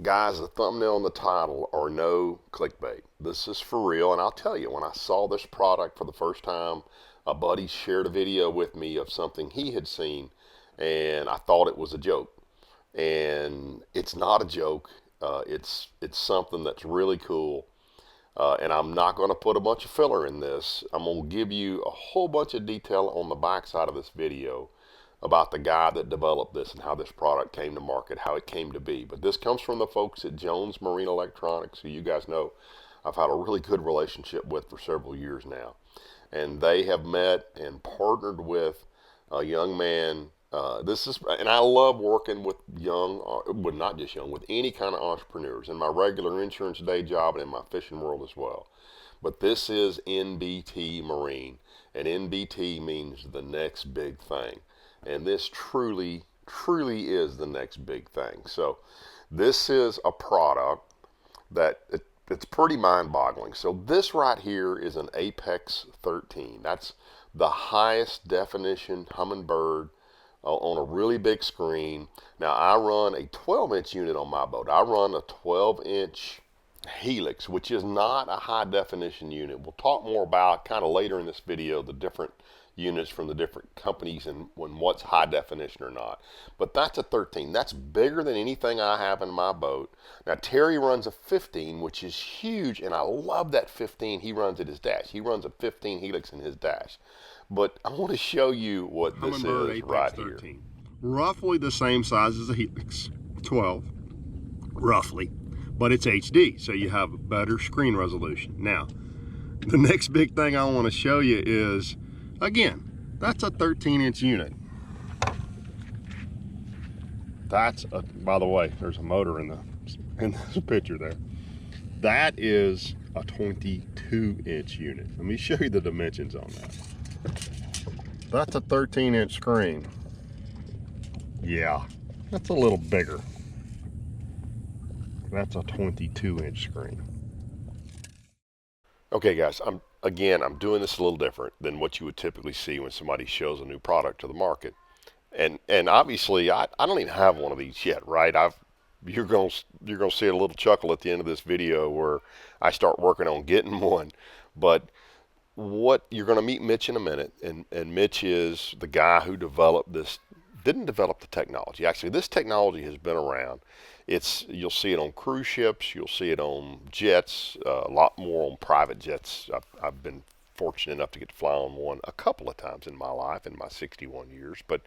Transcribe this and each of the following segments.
Guys, the thumbnail and the title are no clickbait. This is for real, and I'll tell you, when I saw this product for the first time, a buddy shared a video with me of something he had seen, and I thought it was a joke. And it's not a joke. It's something that's really cool. And I'm not going to put a bunch of filler in this. I'm going to give you a whole bunch of detail on the back side of this video about the guy that developed this and how this product came to market, how it came to be. But this comes from the folks at Jones Marine Electronics, who you guys know I've had a really good relationship with for several years now. And they have met and partnered with a young man. And I love working with young, but not just young, with any kind of entrepreneurs in my regular insurance day job and in my fishing world as well. But this is NBT Marine, and NBT means the next big thing. And this truly, truly is the next big thing. So this is a product that it's pretty mind-boggling. So this right here is an Apex 13. That's the highest definition Humminbird on a really big screen. Now I run a 12-inch unit on my boat. I run a 12-inch Helix, which is not a high definition unit. We'll talk more about kind of later in this video the different units from the different companies and when what's high definition or not. But that's a 13. That's bigger than anything I have in my boat. Now Terry runs a 15, which is huge, and I love that 15 he runs at his dash. He runs a 15 Helix in his dash. But I want to show you what this Humminbird is Apex right 13. here. Roughly the same size as a Helix 12, roughly, but it's HD, so you have a better screen resolution. Now, the next big thing I want to show you is, again, that's a 13-inch unit. By the way, there's a motor in this picture there. That is a 22-inch unit. Let me show you the dimensions on that. That's a 13-inch screen. Yeah, that's a little bigger. That's a 22-inch screen. Okay, guys, I'm doing this a little different than what you would typically see when somebody shows a new product to the market. And obviously, I don't even have one of these yet, right? You're gonna see a little chuckle at the end of this video where I start working on getting one. But what you're going to meet Mitch in a minute, and Mitch is the guy who developed this. Didn't develop the technology. Actually, this technology has been around. You'll see it on cruise ships. You'll see it on jets. A lot more on private jets. I've been fortunate enough to get to fly on one a couple of times in my life, in my 61 years. But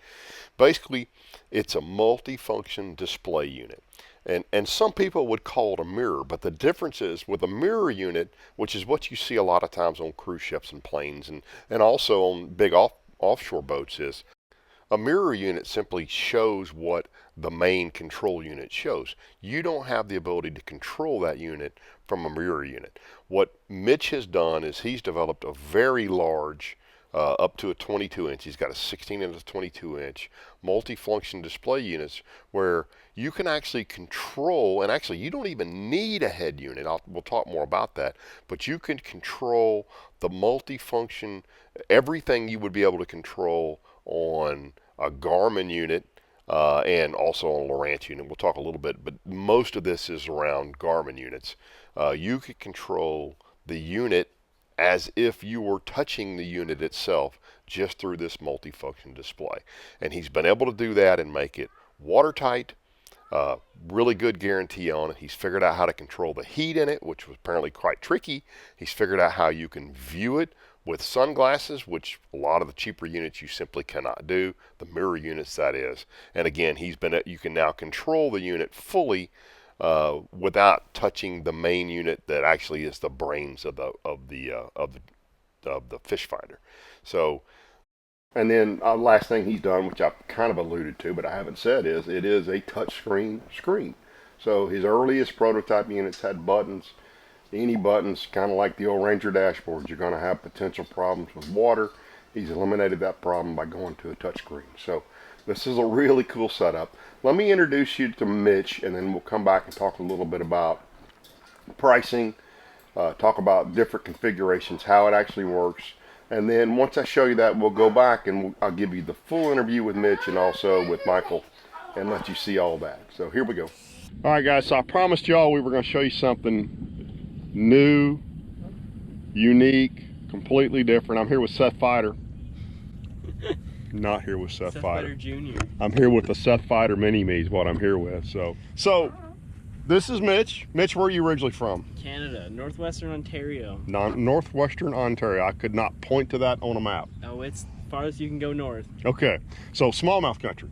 basically, it's a multifunction display unit. And some people would call it a mirror, but the difference is with a mirror unit, which is what you see a lot of times on cruise ships and planes and also on big offshore boats, is a mirror unit simply shows what the main control unit shows. You don't have the ability to control that unit from a mirror unit. What Mitch has done is he's developed a very large, up to a 22 inch. He's got a 16 and a 22 inch multifunction display units where you can actually control, and actually you don't even need a head unit. We'll talk more about that, but you can control the multifunction, everything you would be able to control on a Garmin unit and also on a Lowrance unit. We'll talk a little bit, but most of this is around Garmin units. You could control the unit as if you were touching the unit itself just through this multifunction display. And he's been able to do that and make it watertight, really good guarantee on it. He's figured out how to control the heat in it, which was apparently quite tricky. He's figured out how you can view it with sunglasses, which a lot of the cheaper units you simply cannot do, the mirror units that is. And again, you can now control the unit fully without touching the main unit that actually is the brains of the fish finder. So, and then last thing he's done, which I've kind of alluded to, but I haven't said, is it is a touchscreen screen. So his earliest prototype units had buttons. Any buttons, kind of like the old Ranger dashboards, you're going to have potential problems with water. He's eliminated that problem by going to a touchscreen. So this is a really cool setup. Let me introduce you to Mitch, and then we'll come back and talk a little bit about pricing, talk about different configurations, how it actually works. And then once I show you that, we'll go back and I'll give you the full interview with Mitch and also with Michael and let you see all that. So here we go. All right, guys, so I promised y'all we were going to show you something new, unique, completely different. I'm here with Seth Fighter. Not here with Seth Fighter Jr. I'm here with the Seth Fighter Mini-Me is what I'm here with. So this is Mitch. Mitch, where are you originally from? Canada, Northwestern Ontario. Northwestern Ontario. I could not point to that on a map. Oh, it's far as you can go north. Okay, so smallmouth country.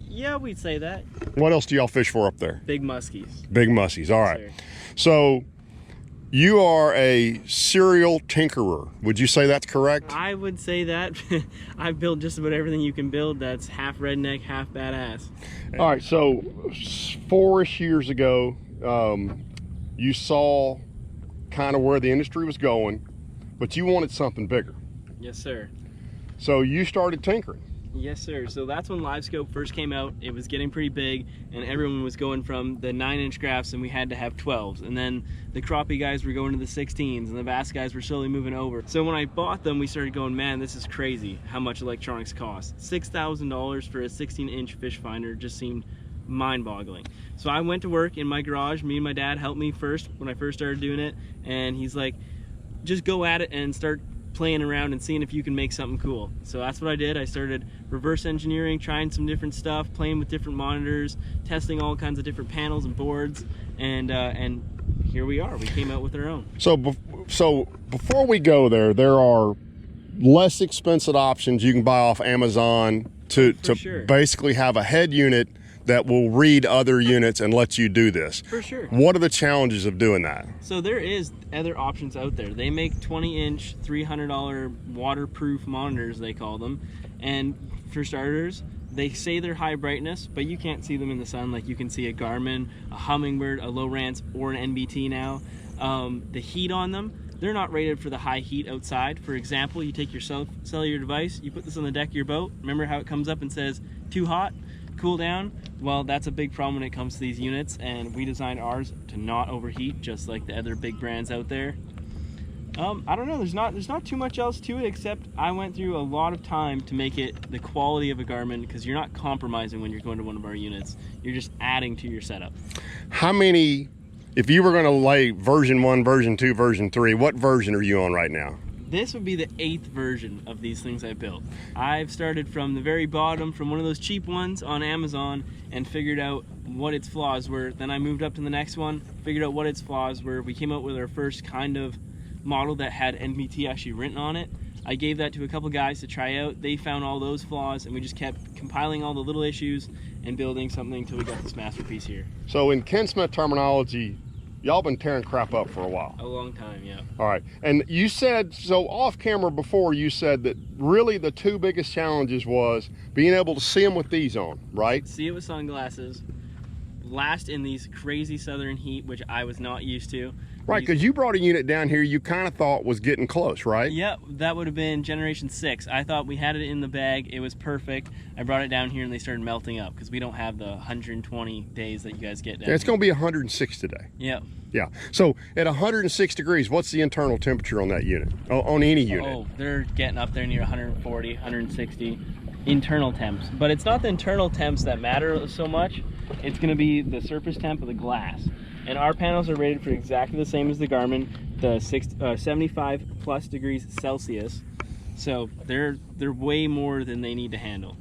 Yeah, we'd say that. What else do y'all fish for up there? Big muskies. Big muskies, all right. Sir. So you are a serial tinkerer. Would you say that's correct? I would say that. I've built just about everything you can build that's half redneck, half badass. All right, so 4-ish years ago, you saw kind of where the industry was going, but you wanted something bigger. Yes, sir. So you started tinkering. Yes, sir. So that's when LiveScope first came out. It was getting pretty big, and everyone was going from the 9-inch graphs, and we had to have 12s. And then the crappie guys were going to the 16s, and the bass guys were slowly moving over. So when I bought them, we started going, man, this is crazy how much electronics cost. $6,000 for a 16-inch fish finder just seemed mind-boggling. So I went to work in my garage. Me and my dad helped me first when I first started doing it, and he's like, just go at it and start playing around and seeing if you can make something cool. So that's what I did. I started reverse engineering, trying some different stuff, playing with different monitors, testing all kinds of different panels and boards, and here we are. We came out with our own. So before we go there are less expensive options you can buy off Amazon to sure. basically have a head unit that will read other units and let you do this. For sure. What are the challenges of doing that? So there is other options out there. They make 20-inch, $300 waterproof monitors, they call them. And for starters, they say they're high brightness, but you can't see them in the sun like you can see a Garmin, a Hummingbird, a Lowrance, or an NBT now. The heat on them, they're not rated for the high heat outside. For example, you take your cellular device, you put this on the deck of your boat. Remember how it comes up and says, too hot, cool down? Well, that's a big problem when it comes to these units, and we designed ours to not overheat, just like the other big brands out there. I don't know, there's not too much else to it, except I went through a lot of time to make it the quality of a Garmin, because you're not compromising when you're going to one of our units. You're just adding to your setup. How many, if you were going to lay version 1, version 2, version 3, what version are you on right now? This would be the 8th version of these things I built. I've started from the very bottom, from one of those cheap ones on Amazon, and figured out what its flaws were. Then I moved up to the next one, figured out what its flaws were. We came out with our first kind of model that had NBT actually written on it. I gave that to a couple guys to try out. They found all those flaws, and we just kept compiling all the little issues and building something until we got this masterpiece here. So in Ken Smith terminology, y'all been tearing crap up for a while. A long time, yeah. All right, and you said, so off camera before, you said that really the 2 biggest challenges was being able to see them with these on, right? See it with sunglasses, last in these crazy southern heat, which I was not used to. Right, because you brought a unit down here you kind of thought was getting close, right? Yeah, that would have been generation 6. I thought we had it in the bag. It was perfect. I brought it down here and they started melting up because we don't have the 120 days that you guys get down Yeah, it's going to be 106 today. Yeah. Yeah. So at 106 degrees, what's the internal temperature on that unit? On any unit? Oh, they're getting up there near 140, 160 internal temps. But it's not the internal temps that matter so much. It's going to be the surface temp of the glass. And our panels are rated for exactly the same as the Garmin, the 75 plus degrees Celsius. So they're way more than they need to handle.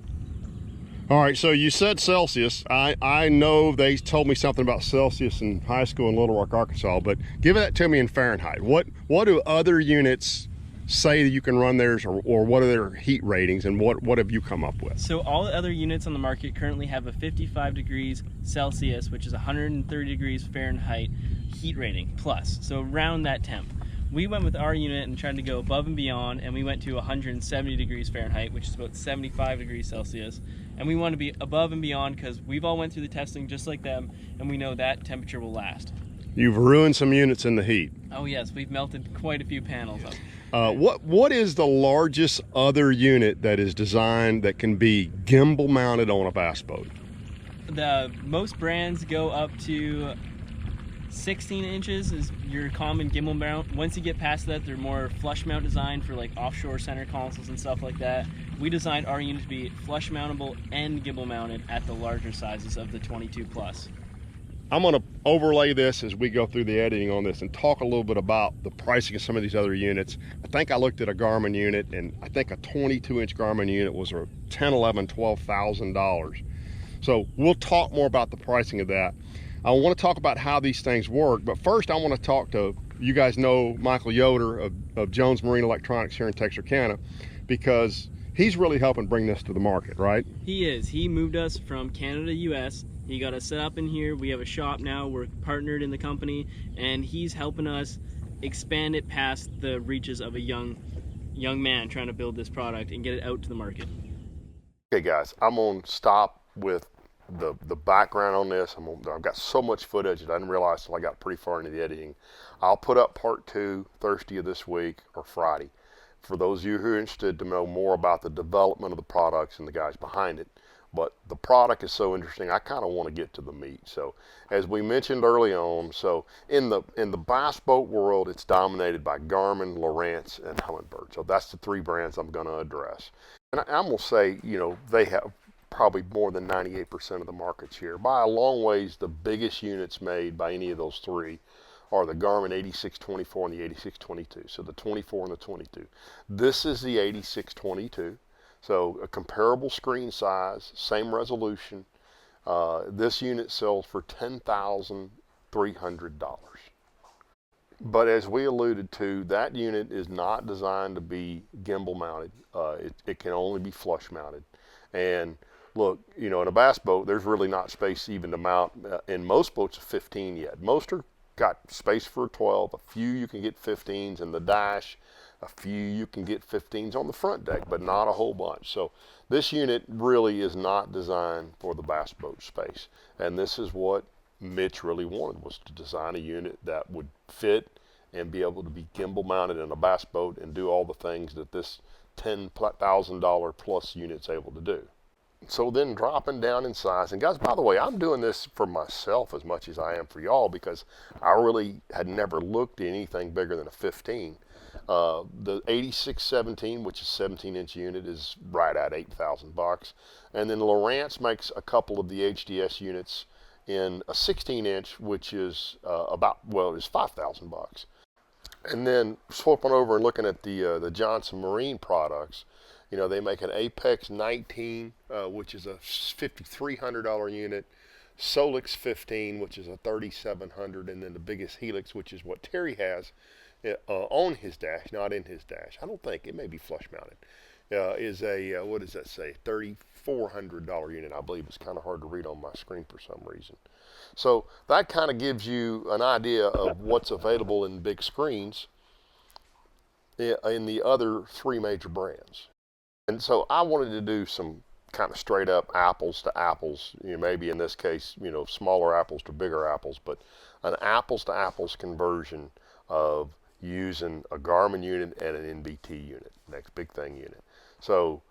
All right, so you said Celsius. I know they told me something about Celsius in high school in Little Rock, Arkansas, but give that to me in Fahrenheit. What do other units say that you can run theirs, or what are their heat ratings, and what have you come up with? So all the other units on the market currently have a 55 degrees Celsius, which is 130 degrees Fahrenheit heat rating plus, so around that temp. We went with our unit and tried to go above and beyond, and we went to 170 degrees Fahrenheit, which is about 75 degrees Celsius. And we want to be above and beyond because we've all went through the testing just like them, and we know that temperature will last. You've ruined some units in the heat. Oh yes, we've melted quite a few panels up. What is the largest other unit that is designed that can be gimbal mounted on a bass boat? The most brands go up to 16 inches is your common gimbal mount. Once you get past that, they're more flush mount designed for like offshore center consoles and stuff like that. We designed our unit to be flush mountable and gimbal mounted at the larger sizes of the 22 plus. I'm going to overlay this as we go through the editing on this and talk a little bit about the pricing of some of these other units. I think I looked at a Garmin unit, and I think a 22-inch Garmin unit was $10,000, $11,000, $12,000. So we'll talk more about the pricing of that. I want to talk about how these things work, but first I want to talk to, you guys know Michael Yoder of Jones Marine Electronics here in Texarkana, because he's really helping bring this to the market, right? He is. He moved us from Canada to US. He got us set up in here. We have a shop now. We're partnered in the company, and he's helping us expand it past the reaches of a young man trying to build this product and get it out to the market. Okay, guys, I'm going to stop with the background on this. I've got so much footage that I didn't realize until I got pretty far into the editing. I'll put up part 2 Thursday of this week or Friday for those of you who are interested to know more about the development of the products and the guys behind it. But the product is so interesting, I kind of want to get to the meat. So as we mentioned early on, so in the bass boat world, it's dominated by Garmin, Lowrance, and Humminbird. So that's the 3 brands I'm going to address. And I'm going to say, you know, they have probably more than 98% of the market share. By a long ways, the biggest units made by any of those 3 are the Garmin 8624 and the 8622. So the 24 and the 22. This is the 8622. So a comparable screen size, same resolution. This unit sells for $10,300. But as we alluded to, that unit is not designed to be gimbal mounted. It can only be flush mounted. And look, you know, in a bass boat, there's really not space even to mount, in most boats, a 15 yet. Most are got space for a 12. A few you can get 15s in the dash. A few you can get 15s on the front deck, but not a whole bunch. So this unit really is not designed for the bass boat space. And this is what Mitch really wanted, was to design a unit that would fit and be able to be gimbal mounted in a bass boat and do all the things that this $10,000 plus unit's able to do. So then dropping down in size, and guys, by the way, I'm doing this for myself as much as I am for y'all, because I really had never looked at anything bigger than a 15. The 8617, which is 17-inch unit, is right at $8,000. And then Lowrance makes a couple of the HDS units in a 16-inch, which is is $5,000. And then swapping over and looking at the Johnson Marine products, you know, they make an Apex 19, which is a $5,300 unit, Solix 15, which is a $3,700, and then the biggest Helix, which is what Terry has on his dash, not in his dash. I don't think, it may be flush mounted, is a, what does that say, $3,400 unit, I believe. It's kind of hard to read on my screen for some reason. So that kind of gives you an idea of what's available in big screens in the other 3 major brands. And so I wanted to do some kind of straight up apples to apples, you know, maybe in this case, you know, smaller apples to bigger apples, but an apples to apples conversion of using a Garmin unit and an NBT unit, next big thing unit. So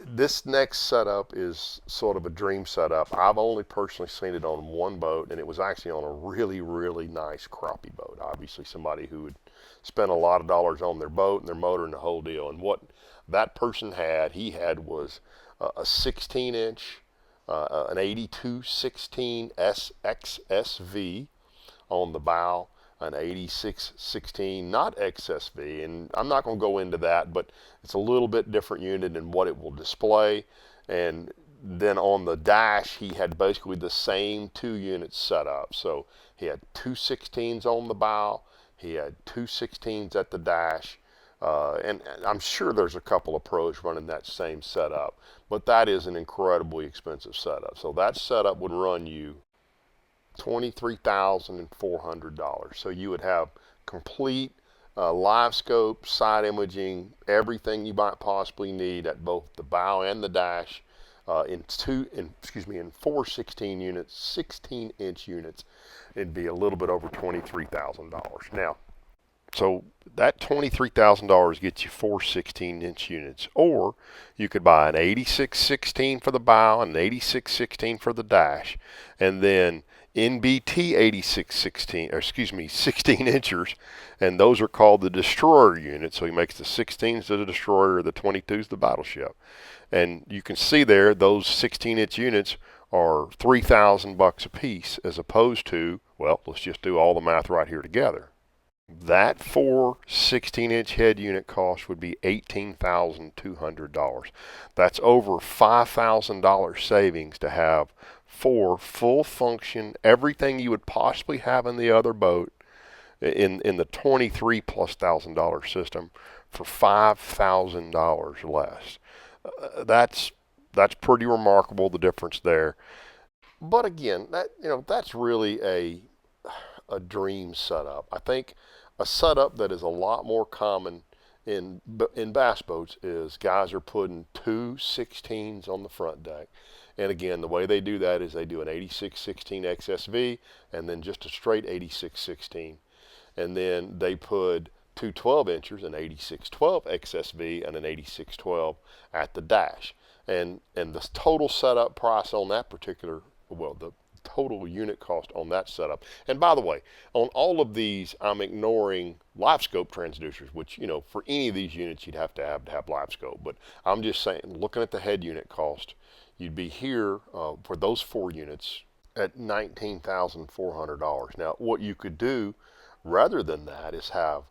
this next setup is sort of a dream setup. I've only personally seen it on 1 boat, and it was actually on a really, really nice crappie boat. Obviously somebody who would spend a lot of dollars on their boat and their motor and the whole deal. And what that person had, was a 16-inch, an 8216 SXSV on the bow, an 8616, not XSV, and I'm not going to go into that, but it's a little bit different unit in what it will display. And then on the dash, he had basically the same 2 units set up. So he had 2 16s on the bow, he had 2 16s at the dash, and I'm sure there's a couple of pros running that same setup, but that is an incredibly expensive setup. So that setup would run you $23,400. So you would have complete LiveScope, side imaging, everything you might possibly need at both the bow and the dash, in 4 16-inch units. It'd be a little bit over $23,000. Now, so that $23,000 gets you 4 16-inch units, or you could buy an 8616 for the bow and an 8616 for the dash, and then NBT 16 inchers, and those are called the destroyer unit. So he makes the 16s to the destroyer, the 22s the battleship. And you can see there, those 16-inch units are $3,000 a piece, as opposed to, well, let's just do all the math right here together. That 4 16-inch head unit cost would be $18,200. That's over $5,000 savings to have 4 full function, everything you would possibly have in the other boat in the $23,000+ system for $5,000 less. That's pretty remarkable, the difference there. But again, that's really a dream setup. I think a setup that is a lot more common in bass boats is guys are putting 2 16s on the front deck. And again, the way they do that is they do an 86-16 XSV and then just a straight 86-16. And then they put 2 12-inchers, an 86-12 XSV and an 86-12 at the dash. And the total setup price on that particular, well, the total unit cost on that setup. And by the way, on all of these, I'm ignoring LiveScope transducers, which, for any of these units, you'd have to have LiveScope. But I'm just saying, looking at the head unit cost, you'd be here for those 4 units at $19,400. Now, what you could do rather than that is have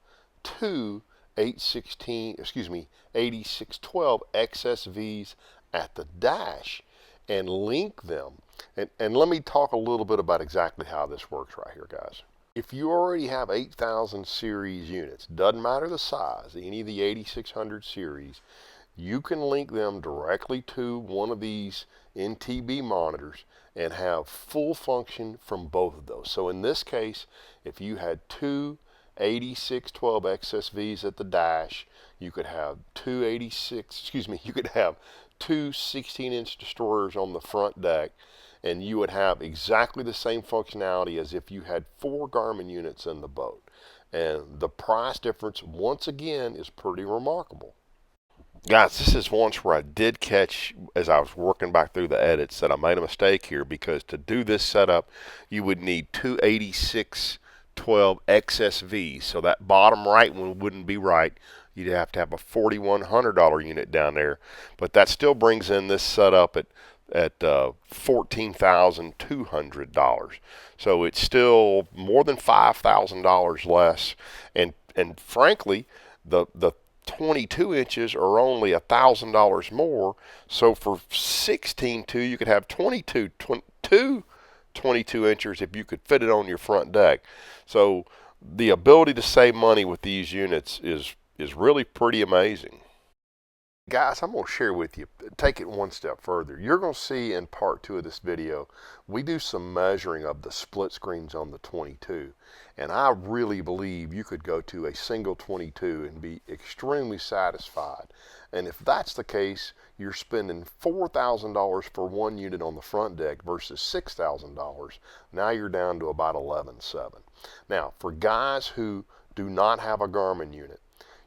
2 86-12 XSVs at the dash and link them. And let me talk a little bit about exactly how this works right here, guys. If you already have 8,000 series units, doesn't matter the size, any of the 8600 series, you can link them directly to one of these NTB monitors and have full function from both of those. So in this case, if you had 2 86-12 XSVs at the dash, you could have two 16-inch destroyers on the front deck, and you would have exactly the same functionality as if you had 4 Garmin units in the boat. And the price difference, once again, is pretty remarkable. Guys, this is once where I did catch, as I was working back through the edits, that I made a mistake here, because to do this setup, you would need 2 86-12 XSVs. So that bottom right one wouldn't be right. You'd have to have a $4,100 unit down there. But that still brings in this setup at $14,200. So it's still more than $5,000 less. And frankly, the 22 inches are only $1,000 more. So for 16.2, you could have 22 inchers if you could fit it on your front deck. So the ability to save money with these units is really pretty amazing. Guys, I'm going to share with you, take it one step further. You're going to see in part 2 of this video, we do some measuring of the split screens on the 22. And I really believe you could go to a single 22 and be extremely satisfied. And if that's the case, you're spending $4,000 for one unit on the front deck versus $6,000. Now you're down to about $11,700. Now, for guys who do not have a Garmin unit,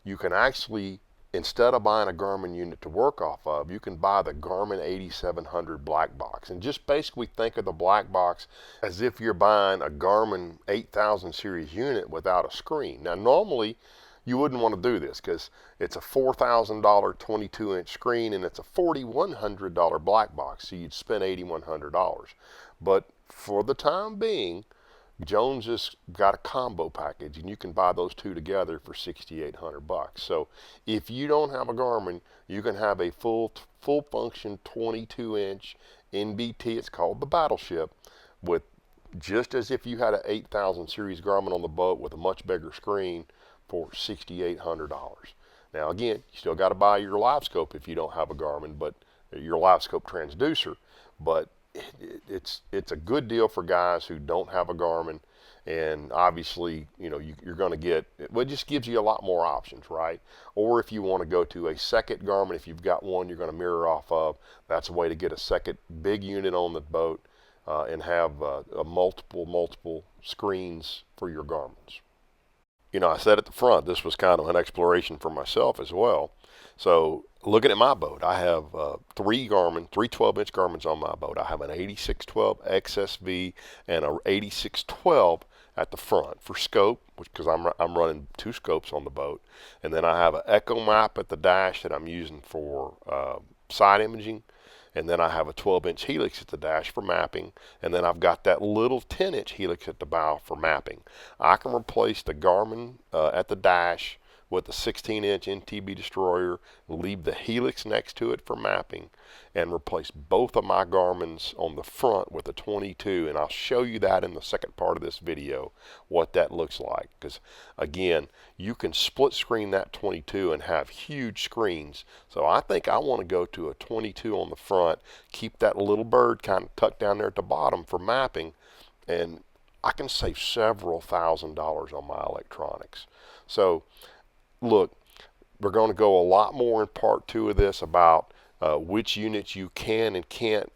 you can actually, instead of buying a Garmin unit to work off of, you can buy the Garmin 8700 black box. And just basically think of the black box as if you're buying a Garmin 8000 series unit without a screen. Now, normally, you wouldn't want to do this because it's a $4,000 22-inch screen and it's a $4,100 black box, so you'd spend $8,100. But for the time being, Jones has got a combo package, and you can buy those two together for $6,800. So if you don't have a Garmin, you can have a full function 22-inch NBT. It's called the Battleship, with just as if you had an 8000 series Garmin on the boat with a much bigger screen for $6,800. Now again, you still got to buy your LiveScope if you don't have a Garmin, but your LiveScope transducer. But it's a good deal for guys who don't have a Garmin, and obviously, you're going to get, well, it just gives you a lot more options, right? Or if you want to go to a second Garmin, if you've got one you're going to mirror off of, that's a way to get a second big unit on the boat and have multiple screens for your Garmins. I said at the front, this was kind of an exploration for myself as well. So looking at my boat, I have 3 12-inch Garmins on my boat. I have an 86-12 XSV and an 86-12 at the front for scope, because I'm running 2 scopes on the boat. And then I have an Echo Map at the dash that I'm using for side imaging. and then I have a 12-inch helix at the dash for mapping, and then I've got that little 10-inch helix at the bow for mapping. I can replace the Garmin at the dash with a 16-inch NTB destroyer, leave the helix next to it for mapping, and replace both of my Garmins on the front with a 22. And I'll show you that in the second part of this video, what that looks like. Because again, you can split screen that 22 and have huge screens. So I think I want to go to a 22 on the front, keep that little bird kind of tucked down there at the bottom for mapping, and I can save several $1,000s on my electronics. So look, we're going to go a lot more in part 2 of this about which units you can and can't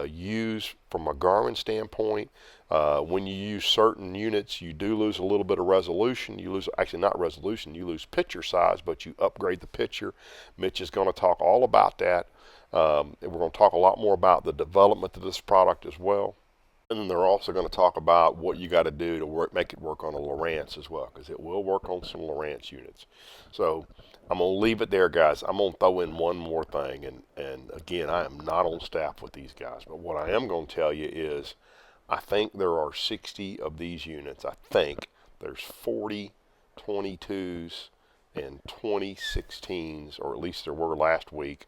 use from a Garmin standpoint. When you use certain units, you do lose a little bit of resolution. You lose, actually not resolution, you lose picture size, but you upgrade the picture. Mitch is going to talk all about that. And we're going to talk a lot more about the development of this product as well. And then they're also going to talk about what you got to do to make it work on a Lowrance as well, because it will work on some Lowrance units. So I'm going to leave it there, guys. I'm going to throw in one more thing. And again, I am not on staff with these guys. But what I am going to tell you is I think there are 60 of these units. I think there's 40 22s and 20 16s, or at least there were last week,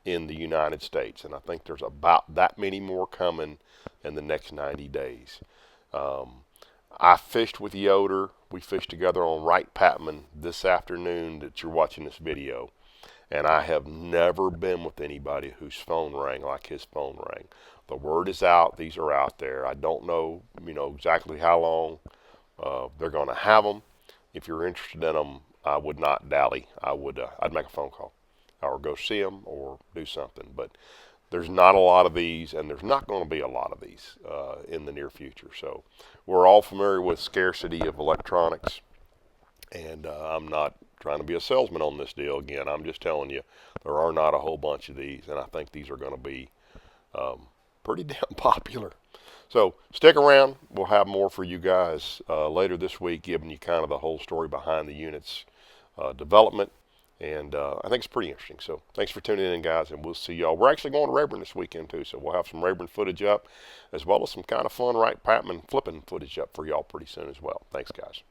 in the United States, and I think there's about that many more coming in the next 90 days. I fished with Yoder. We fished together on Wright Patman this afternoon that you're watching this video, and I have never been with anybody whose phone rang like his phone rang. The word is out. These are out there. I don't know, exactly how long they're going to have them. If you're interested in them, I would not dally. I'd make a phone call, or go see them, or do something. But there's not a lot of these, and there's not going to be a lot of these in the near future. So we're all familiar with scarcity of electronics, and I'm not trying to be a salesman on this deal. Again, I'm just telling you there are not a whole bunch of these, and I think these are going to be pretty damn popular. So stick around. We'll have more for you guys later this week, giving you kind of the whole story behind the unit's development. And I think it's pretty interesting. So thanks for tuning in, guys, and we'll see y'all. We're actually going to Rayburn this weekend, too, so we'll have some Rayburn footage up, as well as some kind of fun Wright Patman flipping footage up for y'all pretty soon as well. Thanks, guys.